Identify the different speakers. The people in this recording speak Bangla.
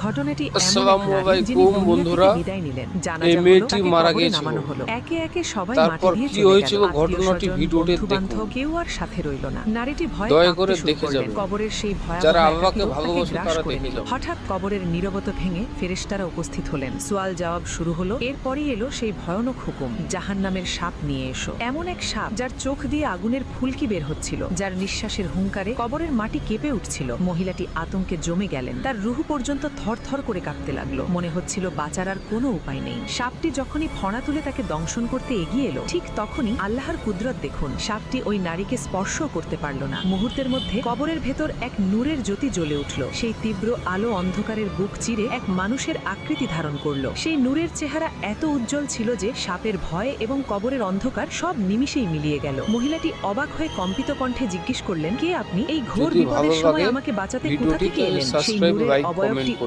Speaker 1: ঘটনাটি
Speaker 2: আসসালামু আলাইকুম বন্ধুরা। এই মেয়েটি মারা গিয়েছিল।
Speaker 1: একে একে সবাই
Speaker 2: তারপর কি হয়েছিল ঘটনাটি ভিডিওতে দেখুন।
Speaker 1: কেউ আর সাথে রইল না। নারীটি ভয়ে
Speaker 2: দয়া করে
Speaker 1: কাঁপতে শুরু
Speaker 2: দেখে
Speaker 1: করলেন।
Speaker 2: যাবেন।
Speaker 1: কবরের সেই ভয়াবহ
Speaker 2: যারা আল্লাহকে
Speaker 1: একাকীত্ব তাকে
Speaker 2: ভালোবাসে
Speaker 1: গ্রাস
Speaker 2: তারা
Speaker 1: করে
Speaker 2: দেখে
Speaker 1: নিল।
Speaker 2: যাবেন।
Speaker 1: হঠাৎ কবরের নীরবতা ভেঙে ফেরেশতারা উপস্থিত হলেন। সুয়াল জবাব শুরু হলো। এরপরই এলো সেই ভয়ানক হুকুম, জাহান্নামের সাপ নিয়ে এসো। এমন এক সাপ যার চোখ দিয়ে আগুনের ফুলকি বের হচ্ছিল, যার নিঃশ্বাসের হুঙ্কারে কবরের মাটি কেঁপে উঠছিল। মহিলাটি আতঙ্কে জমে গেলেন। তার রুহু পর্যন্ত থরথর করে কাঁপতে লাগলো। মনে হচ্ছিল বাঁচার আর কোনো উপায় নেই। সাপটি যখনই ফণা তুলে তাকে দংশন করতে এগিয়ে এলো, ঠিক তখনই আল্লাহর কুদরত দেখুন। সাপটি ওই নারীকে স্পর্শও করতে পারল না। মুহূর্তের মধ্যে কবরের ভেতর এক নূরের জ্যোতি জ্বলে উঠল। সেই তীব্র আলো অন্ধকারের বুক চিরে এক মানুষের আকৃতি ধারণ করলো। সেই নূরের চেহারা এত উজ্জ্বল ছিল যে সাপের ভয় এবং কবরের অন্ধকার সব নিমিষেই মিলিয়ে গেল। মহিলাটি অবাক হয়ে কম্পিত কণ্ঠে জিজ্ঞেস করলেন, কে আপনি? এই ঘোর
Speaker 2: যদি ভালো
Speaker 1: বিপদের সময়
Speaker 2: লাগে
Speaker 1: আমাকে বাঁচাতে কোথা
Speaker 2: ভিডিওটিকে
Speaker 1: থেকে এলেন? সেই
Speaker 2: সাবস্ক্রাইব,
Speaker 1: নূরের
Speaker 2: লাইক,
Speaker 1: অবয়বটি
Speaker 2: কমেন্ট